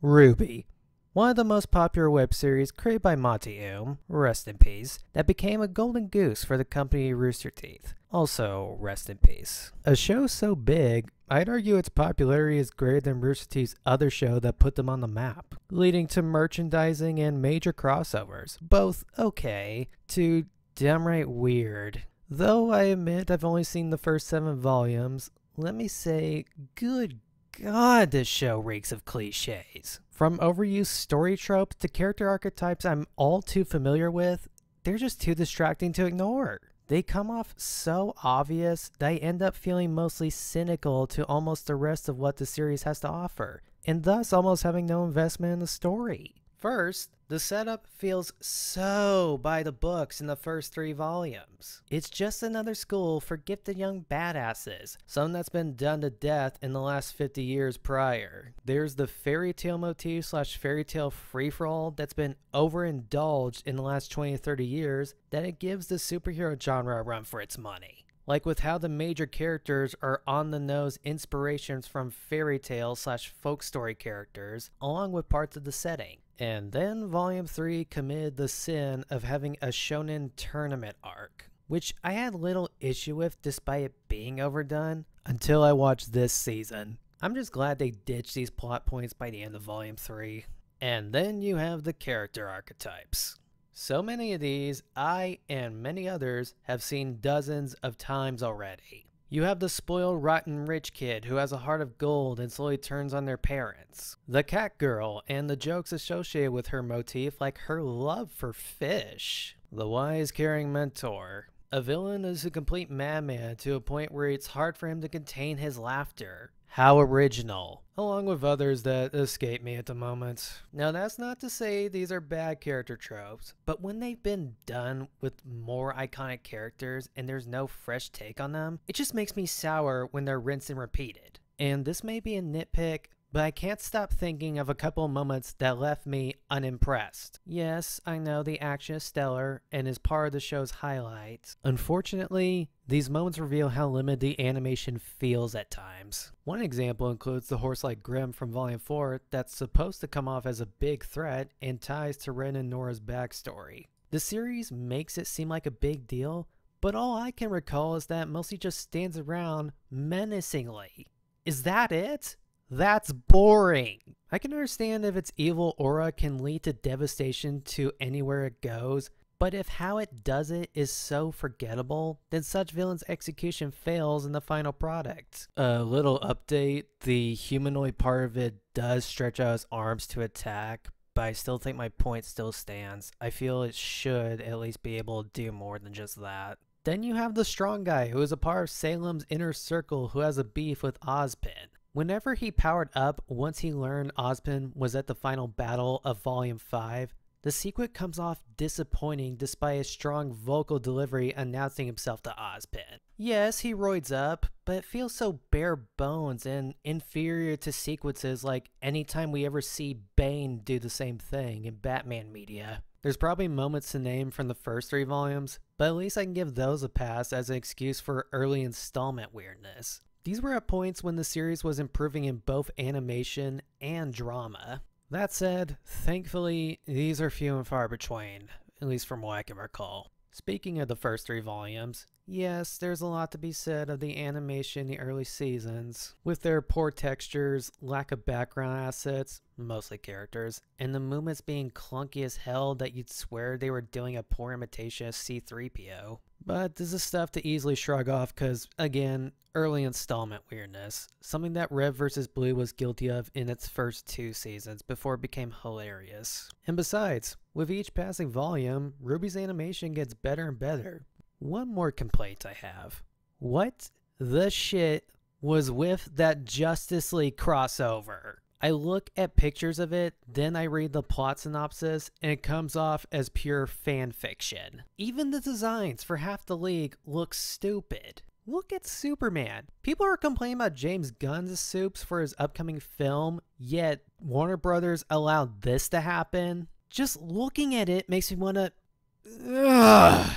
Rwby, one of the most popular web series created by Monty rest in peace, that became a golden goose for the company Rooster Teeth. Also, rest in peace. A show so big, I'd argue its popularity is greater than Rooster Teeth's other show that put them on the map, leading to merchandising and major crossovers, both okay to downright weird. Though I admit I've only seen the first 7 volumes, let me say, good God, this show reeks of cliches. From overused story tropes to character archetypes I'm all too familiar with, they're just too distracting to ignore. They come off so obvious that I end up feeling mostly cynical to almost the rest of what the series has to offer, and thus almost having no investment in the story. First, the setup feels so by the books in the first 3 volumes. It's just another school for gifted young badasses, something that's been done to death in the last 50 years prior. There's the fairy tale motif / fairy tale free-for-all that's been overindulged in the last 20 to 30 years that it gives the superhero genre a run for its money. Like with how the major characters are on-the-nose inspirations from fairy tale / folk story characters, along with parts of the setting. And then Volume 3 committed the sin of having a shonen tournament arc, which I had little issue with despite it being overdone, until I watched this season. I'm just glad they ditched these plot points by the end of Volume 3. And then you have the character archetypes. So many of these, I and many others have seen dozens of times already. You have the spoiled, rotten rich kid who has a heart of gold and slowly turns on their parents. The cat girl and the jokes associated with her motif, like her love for fish. The wise, caring mentor. A villain is a complete madman to a point where it's hard for him to contain his laughter. How original. Along with others that escape me at the moment. Now that's not to say these are bad character tropes, but when they've been done with more iconic characters and there's no fresh take on them, it just makes me sour when they're rinsed and repeated. And this may be a nitpick, but I can't stop thinking of a couple of moments that left me unimpressed. Yes, I know the action is stellar and is part of the show's highlights. Unfortunately, these moments reveal how limited the animation feels at times. One example includes the horse-like Grim from Volume 4 that's supposed to come off as a big threat and ties to Ren and Nora's backstory. The series makes it seem like a big deal, but all I can recall is that it mostly just stands around menacingly. Is that it? That's boring. I can understand if its evil aura can lead to devastation to anywhere it goes, but if how it does it is so forgettable, then such villain's execution fails in the final product. A little update, the humanoid part of it does stretch out his arms to attack, but I still think my point still stands. I feel it should at least be able to do more than just that. Then you have the strong guy who is a part of Salem's inner circle who has a beef with Ozpin. Whenever he powered up once he learned Ozpin was at the final battle of Volume 5, the sequence comes off disappointing despite his strong vocal delivery announcing himself to Ozpin. Yes, he roids up, but it feels so bare bones and inferior to sequences like anytime we ever see Bane do the same thing in Batman media. There's probably moments to name from the first 3 volumes, but at least I can give those a pass as an excuse for early installment weirdness. These were at points when the series was improving in both animation and drama. That said, thankfully, these are few and far between, at least from what I can recall. Speaking of the first 3 volumes, yes, there's a lot to be said of the animation in the early seasons, with their poor textures, lack of background assets, mostly characters, and the movements being clunky as hell that you'd swear they were doing a poor imitation of C-3PO. But this is stuff to easily shrug off because, again, early installment weirdness, something that Red vs. Blue was guilty of in its first 2 seasons before it became hilarious. And besides, with each passing volume, Rwby's animation gets better and better. One more complaint I have. What the shit was with that Justice League crossover? I look at pictures of it, then I read the plot synopsis, and it comes off as pure fan fiction. Even the designs for half the league look stupid. Look at Superman. People are complaining about James Gunn's soups for his upcoming film, yet Warner Brothers allowed this to happen. Just looking at it makes me want to... Ugh.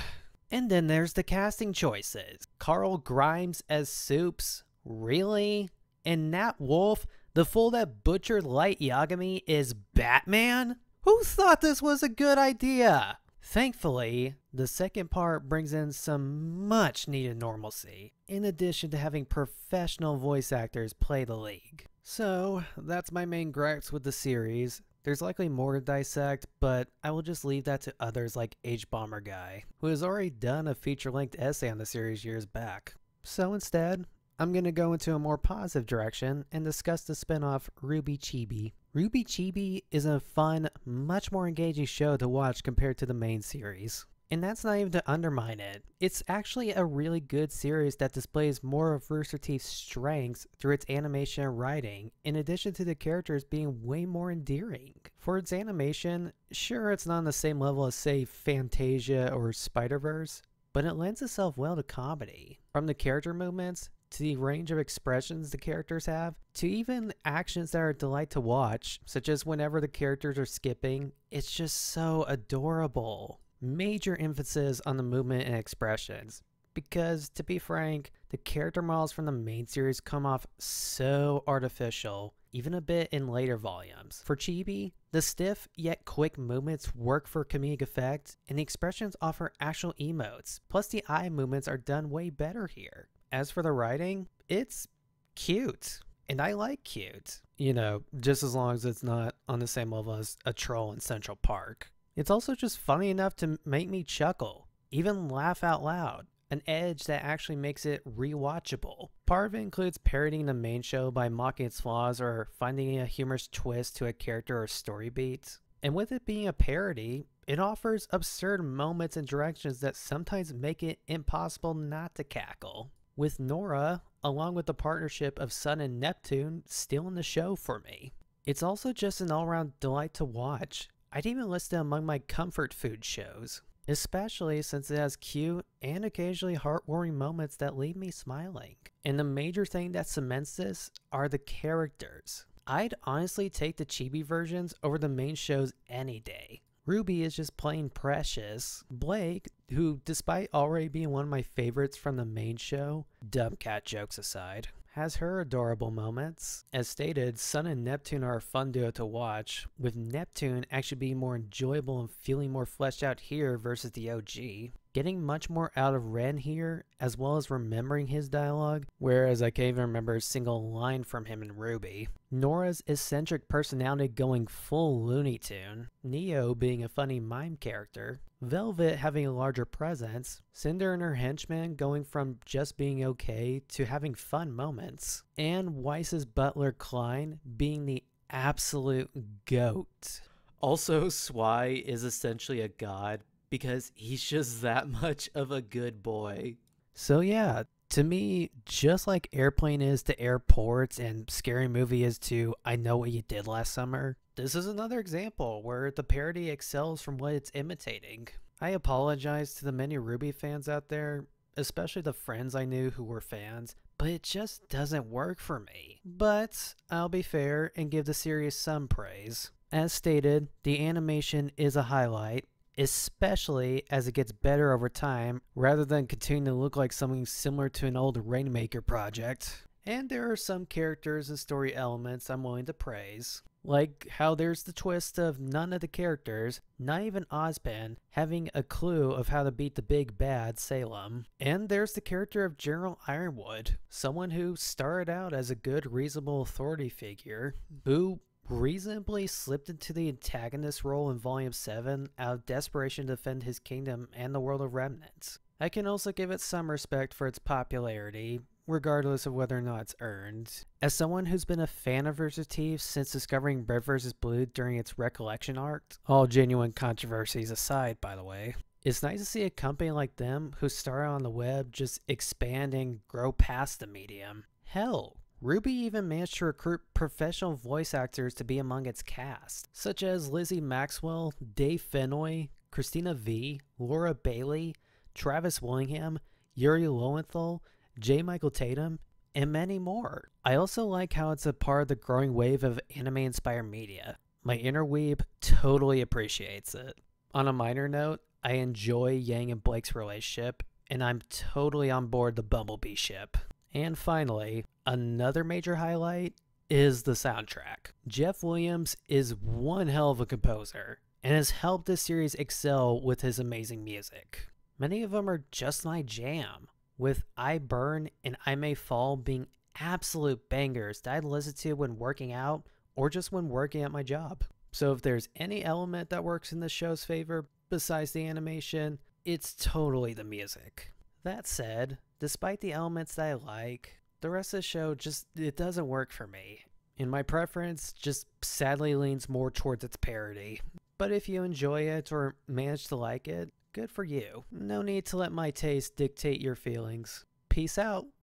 And then there's the casting choices. Carl Grimes as Soups? Really? And Nat Wolff, The fool that butchered Light Yagami is Batman? Who thought this was a good idea? Thankfully, the second part brings in some much needed normalcy, in addition to having professional voice actors play the league. So, that's my main gripes with the series. There's likely more to dissect, but I will just leave that to others like H-Bomber Guy, who has already done a feature-length essay on the series years back. So instead, I'm going to go into a more positive direction and discuss the spinoff Rooster Chibi. Rooster Chibi is a fun, much more engaging show to watch compared to the main series. And that's not even to undermine it. It's actually a really good series that displays more of Rooster Teeth's strengths through its animation and writing, in addition to the characters being way more endearing. For its animation, sure it's not on the same level as say Fantasia or Spider-Verse, but it lends itself well to comedy. From the character movements, to the range of expressions the characters have, to even actions that are a delight to watch, such as whenever the characters are skipping, it's just so adorable. Major emphasis on the movement and expressions, because to be frank, the character models from the main series come off so artificial, even a bit in later volumes. For Chibi, the stiff yet quick movements work for comedic effect, and the expressions offer actual emotes, plus the eye movements are done way better here. As for the writing, it's cute, and I like cute. You know, just as long as it's not on the same level as a troll in Central Park. It's also just funny enough to make me chuckle, even laugh out loud, an edge that actually makes it rewatchable. Part of it includes parodying the main show by mocking its flaws or finding a humorous twist to a character or story beat. And with it being a parody, it offers absurd moments and directions that sometimes make it impossible not to cackle. With Nora, along with the partnership of Sun and Neptune, still in the show for me. It's also just an all-around delight to watch. I'd even list it among my comfort food shows, especially since it has cute and occasionally heartwarming moments that leave me smiling. And the major thing that cements this are the characters. I'd honestly take the Chibi versions over the main shows any day. Ruby is just plain precious. Blake, who despite already being one of my favorites from the main show, dumb cat jokes aside, has her adorable moments. As stated, Sun and Neptune are a fun duo to watch, with Neptune actually being more enjoyable and feeling more fleshed out here versus the OG. Getting much more out of Ren here, as well as remembering his dialogue, whereas I can't even remember a single line from him in Ruby. Nora's eccentric personality going full Looney Tune, Neo being a funny mime character, Velvet having a larger presence, Cinder and her henchmen going from just being okay to having fun moments, and Weiss's butler Klein being the absolute GOAT. Also, Zwei is essentially a god because he's just that much of a good boy. So yeah, to me, just like Airplane is to Airports and Scary Movie is to I Know What You Did Last Summer, this is another example where the parody excels from what it's imitating. I apologize to the many Rooby fans out there, especially the friends I knew who were fans, but it just doesn't work for me. But I'll be fair and give the series some praise. As stated, the animation is a highlight, especially as it gets better over time, rather than continuing to look like something similar to an old Rainmaker project. And there are some characters and story elements I'm willing to praise, like how there's the twist of none of the characters, not even Ozpin, having a clue of how to beat the big bad Salem. And there's the character of General Ironwood, someone who started out as a good, reasonable authority figure, who reasonably slipped into the antagonist role in Volume 7 out of desperation to defend his kingdom and the world of remnants. I can also give it some respect for its popularity, regardless of whether or not it's earned. As someone who's been a fan of Rooster Teeth since discovering Red vs. Blue during its Recollection arc, all genuine controversies aside by the way, it's nice to see a company like them who started on the web just expand and grow past the medium. Hell, Rooby even managed to recruit professional voice actors to be among its cast, such as Lizzie Maxwell, Dave Fennoy, Christina V, Laura Bailey, Travis Willingham, Yuri Lowenthal, J. Michael Tatum, and many more. I also like how it's a part of the growing wave of anime-inspired media. My inner weeb totally appreciates it. On a minor note, I enjoy Yang and Blake's relationship, and I'm totally on board the Bumblebee ship. And finally, another major highlight is the soundtrack. Jeff Williams is one hell of a composer and has helped this series excel with his amazing music. Many of them are just my jam, with I Burn and I May Fall being absolute bangers that I'd listen to when working out or just when working at my job. So if there's any element that works in the show's favor besides the animation, it's totally the music. That said, despite the elements that I like, the rest of the show it doesn't work for me. And my preference just sadly leans more towards its parody. But if you enjoy it or manage to like it, good for you. No need to let my taste dictate your feelings. Peace out.